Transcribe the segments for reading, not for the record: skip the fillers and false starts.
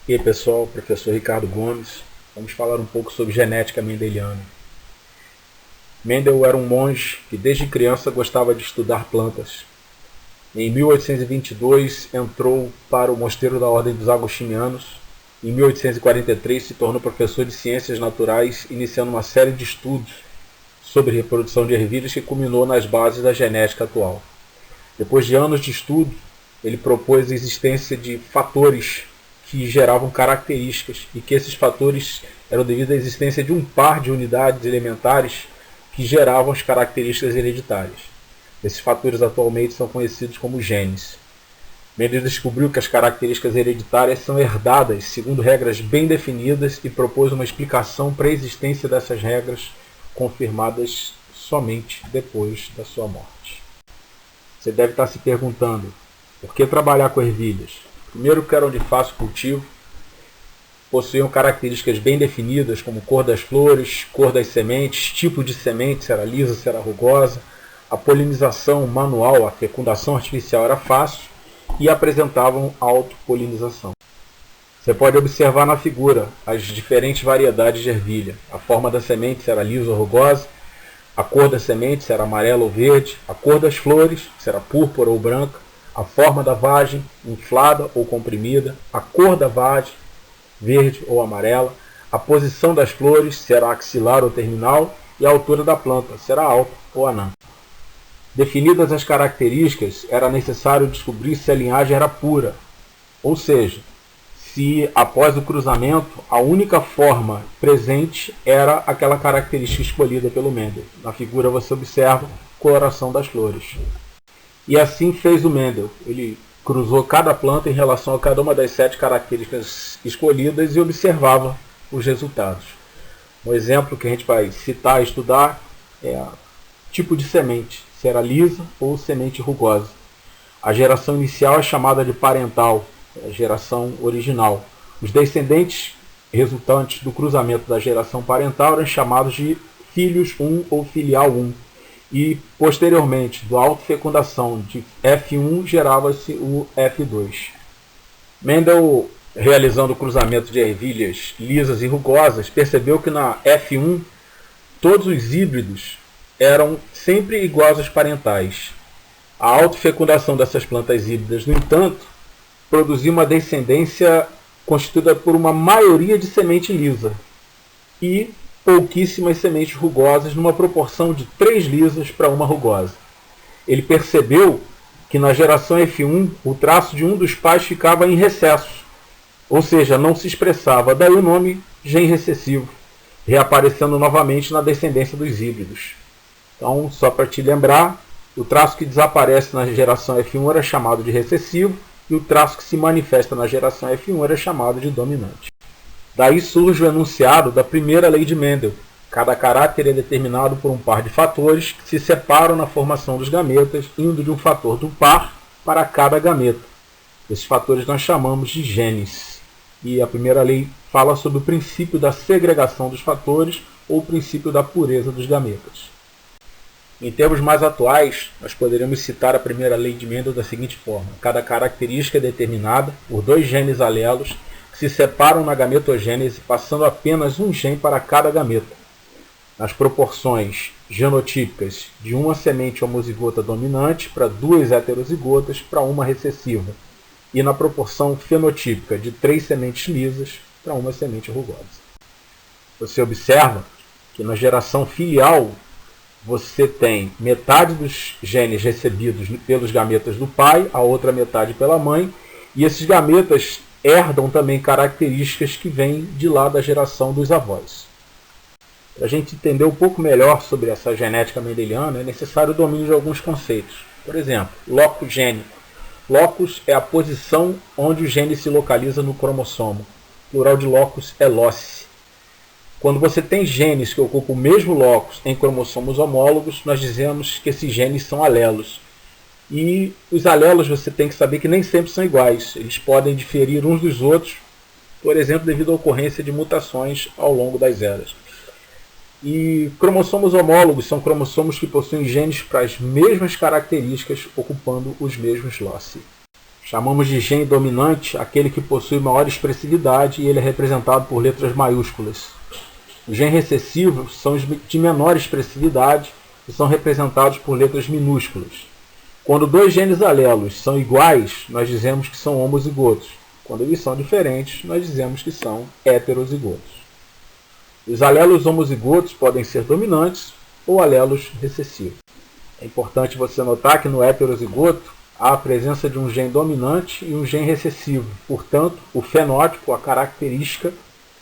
E aí pessoal, professor Ricardo Gomes. Vamos falar um pouco sobre genética mendeliana. Mendel era um monge que desde criança gostava de estudar plantas. Em 1822 entrou para o mosteiro da Ordem dos Agostinianos. Em 1843 se tornou professor de ciências naturais, iniciando uma série de estudos sobre reprodução de ervilhas que culminou nas bases da genética atual. Depois de anos de estudo, ele propôs a existência de fatores que geravam características e que esses fatores eram devido à existência de um par de unidades elementares que geravam as características hereditárias. Esses fatores atualmente são conhecidos como genes. Mendel descobriu que as características hereditárias são herdadas segundo regras bem definidas e propôs uma explicação para a existência dessas regras, confirmadas somente depois da sua morte. Você deve estar se perguntando, por que trabalhar com ervilhas? Primeiro, que eram de fácil cultivo, possuíam características bem definidas, como cor das flores, cor das sementes, tipo de semente, se era lisa, se era rugosa. A polinização manual, a fecundação artificial era fácil e apresentavam autopolinização. Você pode observar na figura as diferentes variedades de ervilha. A forma da semente, se era lisa ou rugosa, a cor da semente, se era amarela ou verde, a cor das flores, se era púrpura ou branca, a forma da vagem, inflada ou comprimida, a cor da vagem, verde ou amarela, a posição das flores, se era axilar ou terminal, e a altura da planta, se era alta ou anã. Definidas as características, era necessário descobrir se a linhagem era pura, ou seja, se após o cruzamento a única forma presente era aquela característica escolhida pelo Mendel. Na figura você observa a coloração das flores. E assim fez o Mendel. Ele cruzou cada planta em relação a cada uma das 7 características escolhidas e observava os resultados. Um exemplo que a gente vai citar e estudar é o tipo de semente, se era lisa ou semente rugosa. A geração inicial é chamada de parental, a geração original. Os descendentes resultantes do cruzamento da geração parental eram chamados de filhos 1 ou filial 1. E, posteriormente, da autofecundação de F1 gerava-se o F2. Mendel, realizando o cruzamento de ervilhas lisas e rugosas, percebeu que na F1 todos os híbridos eram sempre iguais aos parentais. A autofecundação dessas plantas híbridas, no entanto, produziu uma descendência constituída por uma maioria de semente lisa e pouquíssimas sementes rugosas, numa proporção de 3 lisas para uma rugosa. Ele percebeu que na geração F1 o traço de um dos pais ficava em recesso, ou seja, não se expressava, daí o nome gene recessivo, reaparecendo novamente na descendência dos híbridos. Então, só para te lembrar, o traço que desaparece na geração F1 era chamado de recessivo e o traço que se manifesta na geração F1 era chamado de dominante. Daí surge o enunciado da primeira lei de Mendel. Cada caráter é determinado por um par de fatores que se separam na formação dos gametas, indo de um fator do par para cada gameta. Esses fatores nós chamamos de genes. E a primeira lei fala sobre o princípio da segregação dos fatores ou o princípio da pureza dos gametas. Em termos mais atuais, nós poderíamos citar a primeira lei de Mendel da seguinte forma: cada característica é determinada por 2 genes alelos que se separam na gametogênese, passando apenas um gene para cada gameta, nas proporções genotípicas de uma semente homozigota dominante para 2 heterozigotas para uma recessiva, e na proporção fenotípica de 3 sementes lisas para uma semente rugosa. Você observa que na geração filial você tem metade dos genes recebidos pelos gametas do pai, a outra metade pela mãe, e esses gametas herdam também características que vêm de lá da geração dos avós. Para a gente entender um pouco melhor sobre essa genética mendeliana, é necessário o domínio de alguns conceitos. Por exemplo, locus gênico. Locus é a posição onde o gene se localiza no cromossomo. O plural de locus é loci. Quando você tem genes que ocupam o mesmo locus em cromossomos homólogos, nós dizemos que esses genes são alelos. E os alelos você tem que saber que nem sempre são iguais. Eles podem diferir uns dos outros, por exemplo, devido à ocorrência de mutações ao longo das eras. E cromossomos homólogos são cromossomos que possuem genes para as mesmas características, ocupando os mesmos loci. Chamamos de gene dominante aquele que possui maior expressividade e ele é representado por letras maiúsculas. Os genes recessivos são os de menor expressividade e são representados por letras minúsculas. Quando dois genes alelos são iguais, nós dizemos que são homozigotos. Quando eles são diferentes, nós dizemos que são heterozigotos. Os alelos homozigotos podem ser dominantes ou alelos recessivos. É importante você notar que no heterozigoto há a presença de um gene dominante e um gene recessivo. Portanto, o fenótipo, a característica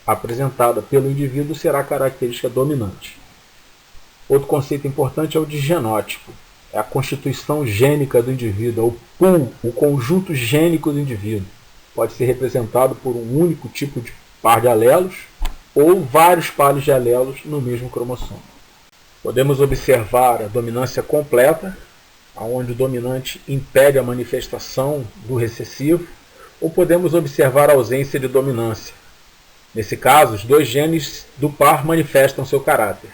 apresentada pelo indivíduo, será a característica dominante. Outro conceito importante é o de genótipo. É a constituição gênica do indivíduo, é o pool, o conjunto gênico do indivíduo. Pode ser representado por um único tipo de par de alelos ou vários pares de alelos no mesmo cromossomo. Podemos observar a dominância completa, onde o dominante impede a manifestação do recessivo, ou podemos observar a ausência de dominância. Nesse caso, os dois genes do par manifestam seu caráter.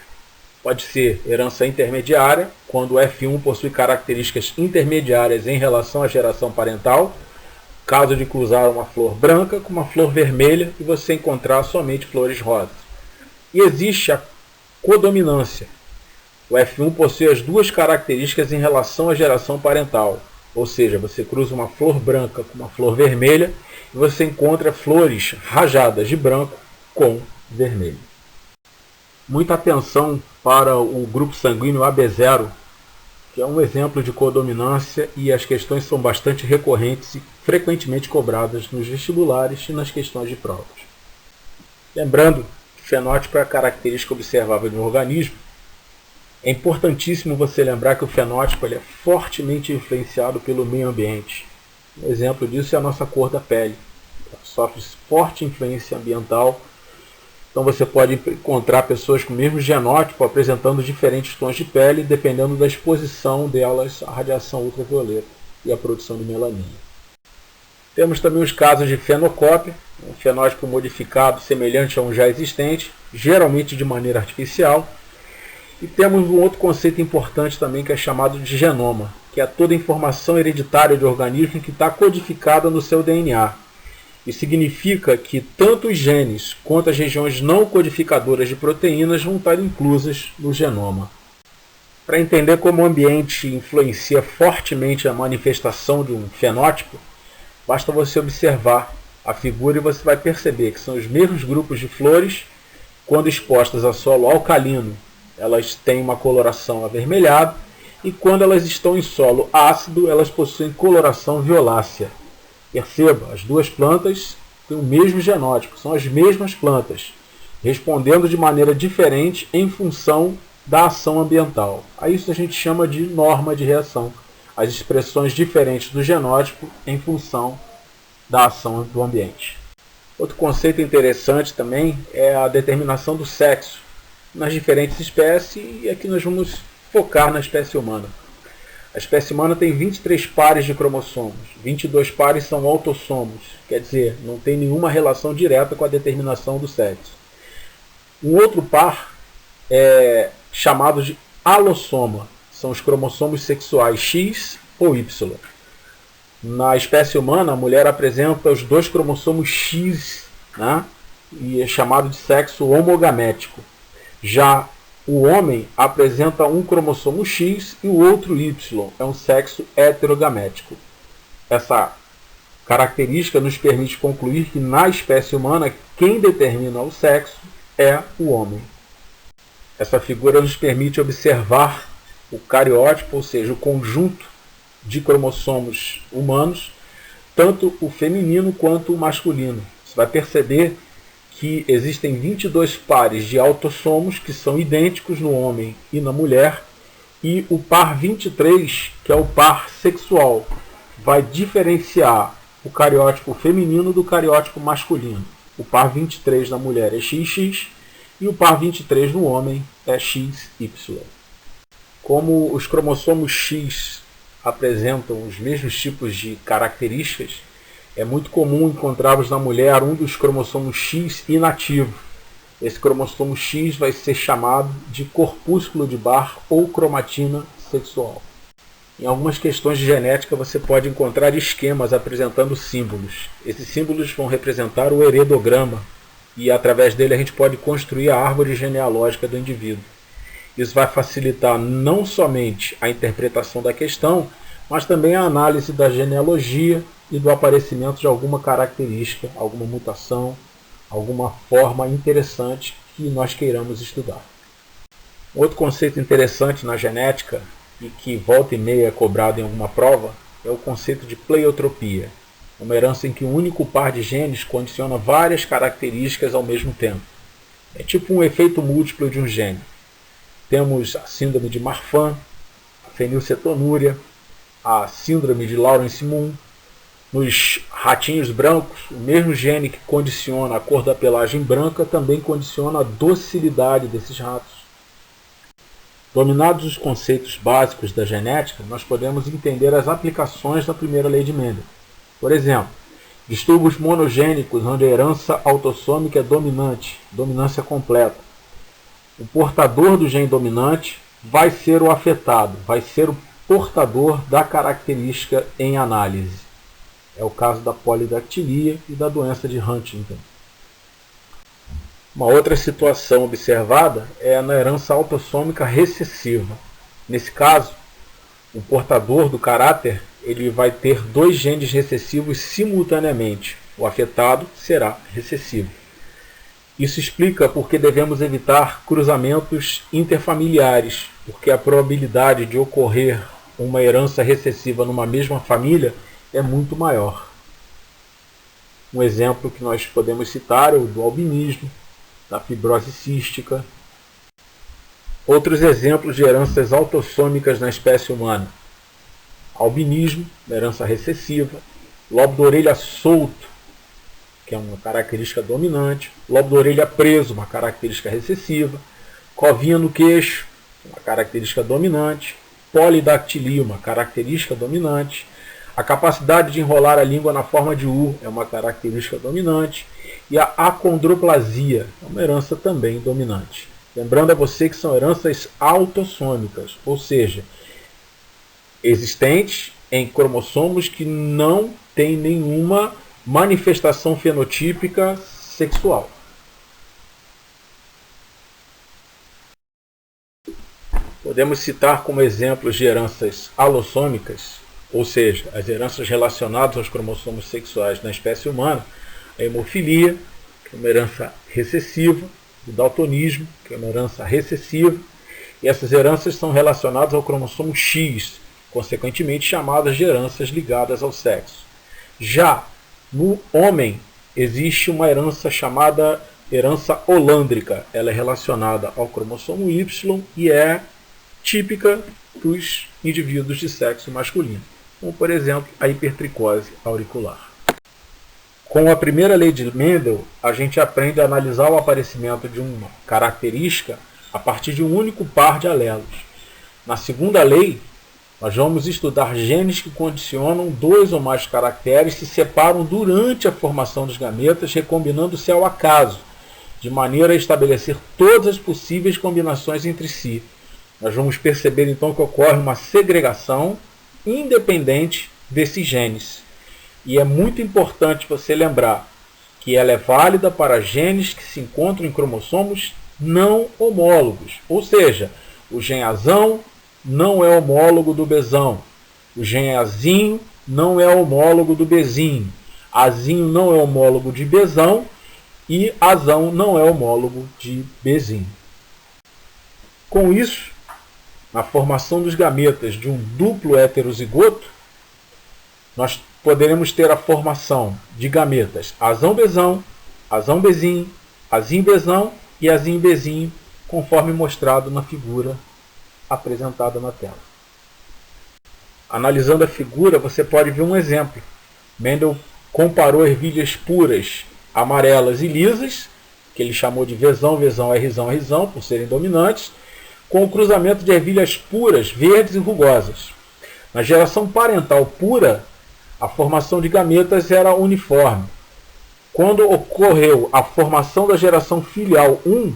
Pode ser herança intermediária, quando o F1 possui características intermediárias em relação à geração parental, caso de cruzar uma flor branca com uma flor vermelha e você encontrar somente flores rosas. E existe a codominância. O F1 possui as duas características em relação à geração parental, ou seja, você cruza uma flor branca com uma flor vermelha e você encontra flores rajadas de branco com vermelho. Muita atenção para o grupo sanguíneo AB0, que é um exemplo de codominância, e as questões são bastante recorrentes e frequentemente cobradas nos vestibulares e nas questões de provas. Lembrando que o fenótipo é a característica observável de um organismo, é importantíssimo você lembrar que o fenótipo ele é fortemente influenciado pelo meio ambiente. Um exemplo disso é a nossa cor da pele. Ela sofre forte influência ambiental. Então você pode encontrar pessoas com o mesmo genótipo apresentando diferentes tons de pele, dependendo da exposição delas à radiação ultravioleta e à produção de melanina. Temos também os casos de fenocópia, um fenótipo modificado semelhante a um já existente, geralmente de maneira artificial. E temos um outro conceito importante também que é chamado de genoma, que é toda a informação hereditária do organismo que está codificada no seu DNA. Isso significa que tanto os genes quanto as regiões não codificadoras de proteínas vão estar inclusas no genoma. Para entender como o ambiente influencia fortemente a manifestação de um fenótipo, basta você observar a figura e você vai perceber que são os mesmos grupos de flores, quando expostas a solo alcalino, elas têm uma coloração avermelhada, e quando elas estão em solo ácido, elas possuem coloração violácea. Perceba, as duas plantas têm o mesmo genótipo, são as mesmas plantas, respondendo de maneira diferente em função da ação ambiental. A isso a gente chama de norma de reação, as expressões diferentes do genótipo em função da ação do ambiente. Outro conceito interessante também é a determinação do sexo nas diferentes espécies, e aqui nós vamos focar na espécie humana. A espécie humana tem 23 pares de cromossomos, 22 pares são autossomos, quer dizer, não tem nenhuma relação direta com a determinação do sexo. Um outro par é chamado de alossoma, são os cromossomos sexuais X ou Y. Na espécie humana, a mulher apresenta os dois cromossomos X, né? E é chamado de sexo homogamético. Já o homem apresenta um cromossomo X e o outro Y, é um sexo heterogamético. Essa característica nos permite concluir que na espécie humana quem determina o sexo é o homem. Essa figura nos permite observar o cariótipo, ou seja, o conjunto de cromossomos humanos, tanto o feminino quanto o masculino. Você vai perceber que existem 22 pares de autossomos que são idênticos no homem e na mulher, e o par 23, que é o par sexual, vai diferenciar o cariótipo feminino do cariótipo masculino. O par 23 na mulher é XX e o par 23 no homem é XY. Como os cromossomos X apresentam os mesmos tipos de características, é muito comum encontrarmos na mulher um dos cromossomos X inativo. Esse cromossomo X vai ser chamado de corpúsculo de Barr ou cromatina sexual. Em algumas questões de genética você pode encontrar esquemas apresentando símbolos. Esses símbolos vão representar o heredograma e através dele a gente pode construir a árvore genealógica do indivíduo. Isso vai facilitar não somente a interpretação da questão, mas também a análise da genealogia e do aparecimento de alguma característica, alguma mutação, alguma forma interessante que nós queiramos estudar. Outro conceito interessante na genética e que volta e meia é cobrado em alguma prova é o conceito de pleiotropia, uma herança em que um único par de genes condiciona várias características ao mesmo tempo. É tipo um efeito múltiplo de um gene. Temos a síndrome de Marfan, a fenilcetonúria, a síndrome de Lawrence-Moon. Nos ratinhos brancos, o mesmo gene que condiciona a cor da pelagem branca também condiciona a docilidade desses ratos. Dominados os conceitos básicos da genética, nós podemos entender as aplicações da primeira lei de Mendel. Por exemplo, distúrbios monogênicos onde a herança autossômica é dominante, dominância completa. O portador do gene dominante vai ser o afetado, vai ser o portador da característica em análise. É o caso da polidactilia e da doença de Huntington. Uma outra situação observada é na herança autossômica recessiva. Nesse caso, o portador do caráter ele vai ter dois genes recessivos simultaneamente. O afetado será recessivo. Isso explica por que devemos evitar cruzamentos interfamiliares, porque a probabilidade de ocorrer uma herança recessiva numa mesma família é muito maior. Um exemplo que nós podemos citar é o do albinismo, da fibrose cística. Outros exemplos de heranças autossômicas na espécie humana: albinismo, herança recessiva, lobo da orelha solto, que é uma característica dominante, lobo da orelha preso, uma característica recessiva, covinha no queixo, uma característica dominante, polidactilia, uma característica dominante, a capacidade de enrolar a língua na forma de U é uma característica dominante, e a acondroplasia é uma herança também dominante. Lembrando a você que são heranças autossômicas, ou seja, existentes em cromossomos que não têm nenhuma manifestação fenotípica sexual. Podemos citar como exemplos de heranças alossômicas, ou seja, as heranças relacionadas aos cromossomos sexuais na espécie humana, a hemofilia, que é uma herança recessiva, o daltonismo, que é uma herança recessiva, e essas heranças são relacionadas ao cromossomo X, consequentemente chamadas de heranças ligadas ao sexo. Já no homem, existe uma herança chamada herança holândrica. Ela é relacionada ao cromossomo Y e é típica dos indivíduos de sexo masculino, como por exemplo a hipertricose auricular. Com a primeira lei de Mendel, a gente aprende a analisar o aparecimento de uma característica a partir de um único par de alelos. Na segunda lei, nós vamos estudar genes que condicionam dois ou mais caracteres e se separam durante a formação dos gametas, recombinando-se ao acaso, de maneira a estabelecer todas as possíveis combinações entre si. Nós vamos perceber então que ocorre uma segregação independente desses genes. E é muito importante você lembrar que ela é válida para genes que se encontram em cromossomos não homólogos. Ou seja, o gen azão não é homólogo do Bzão. O gen azinho não é homólogo do Bzinho. Azinho não é homólogo de Bzão e azão não é homólogo de Bzinho. Com isso, na formação dos gametas de um duplo heterozigoto, nós poderemos ter a formação de gametas azão-Bzão, azão-Bzinho, azinho-Bzão e azinho-Bzinho, conforme mostrado na figura apresentada na tela. Analisando a figura, você pode ver um exemplo. Mendel comparou ervilhas puras, amarelas e lisas, que ele chamou de Vzão, Vzão, Rzão, Rzão, por serem dominantes, com o cruzamento de ervilhas puras, verdes e rugosas. Na geração parental pura, a formação de gametas era uniforme. Quando ocorreu a formação da geração filial 1,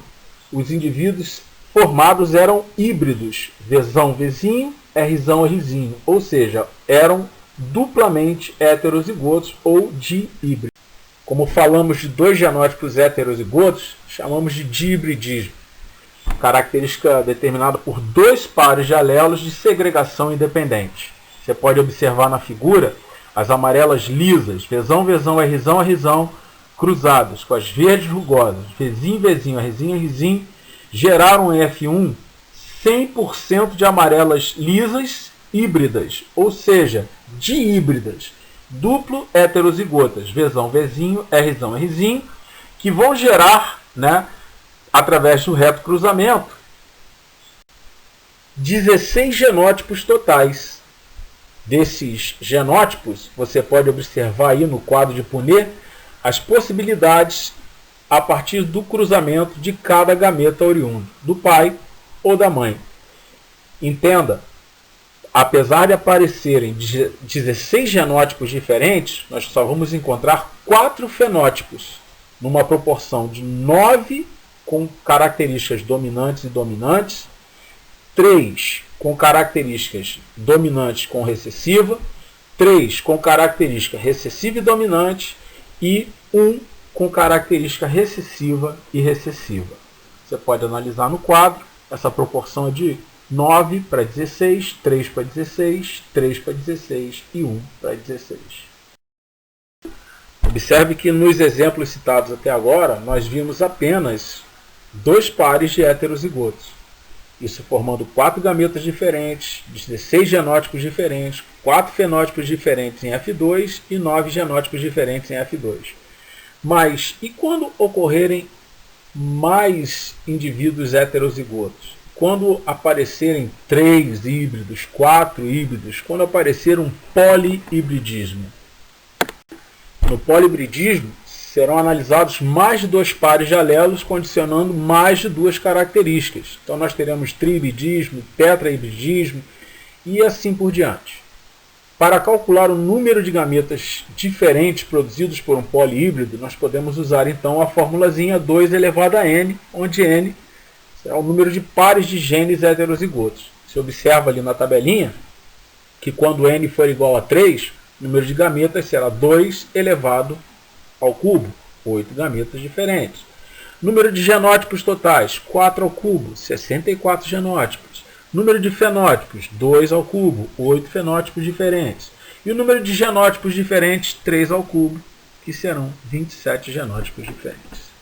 os indivíduos formados eram híbridos, Vzão, Vzinho Rzão, Rzinho, ou seja, eram duplamente heterozigotos ou dihíbridos. Como falamos de dois genótipos heterozigotos, chamamos de dihibridismo, característica determinada por dois pares de alelos de segregação independente. Você pode observar na figura as amarelas lisas, Vzão, Vzão, Rzão, Rzão, cruzadas com as verdes rugosas, Vzinho, Vzinho, Rzinho, Rzinho, geraram em F1 100% de amarelas lisas híbridas, ou seja, dihíbridas, duplo heterozigotas, Vzão, Vzinho, Rzão, Rzinho, que vão gerar, através do reto cruzamento, 16 genótipos totais. Desses genótipos, você pode observar aí no quadro de Punnett as possibilidades a partir do cruzamento de cada gameta oriundo, do pai ou da mãe. Entenda, apesar de aparecerem 16 genótipos diferentes, nós só vamos encontrar 4 fenótipos, numa proporção de 9 com características dominantes e dominantes, 3 com características dominantes com recessiva, 3 com característica recessiva e dominante e 1 com característica recessiva e recessiva. Você pode analisar no quadro, essa proporção é de 9 para 16, 3 para 16, 3 para 16 e 1 para 16. Observe que nos exemplos citados até agora, nós vimos apenas 2 pares de heterozigotos. Isso formando 4 gametas diferentes, 16 genótipos diferentes, 4 fenótipos diferentes em F2 e 9 genótipos diferentes em F2. Mas e quando ocorrerem mais indivíduos heterozigotos? Quando aparecerem 3 híbridos, 4 híbridos, quando aparecer um polihibridismo? No polihibridismo, serão analisados mais de 2 pares de alelos, condicionando mais de 2 características. Então nós teremos trihibridismo, tetrahibridismo e assim por diante. Para calcular o número de gametas diferentes produzidos por um polihíbrido, nós podemos usar então a formulazinha 2 elevado a n, onde n será o número de pares de genes heterozigotos. Você observa ali na tabelinha que quando n for igual a 3, o número de gametas será 2 elevado ao cubo, 8 gametas diferentes. Número de genótipos totais, 4 ao cubo, 64 genótipos. Número de fenótipos, 2 ao cubo, 8 fenótipos diferentes. E o número de genótipos diferentes, 3 ao cubo, que serão 27 genótipos diferentes.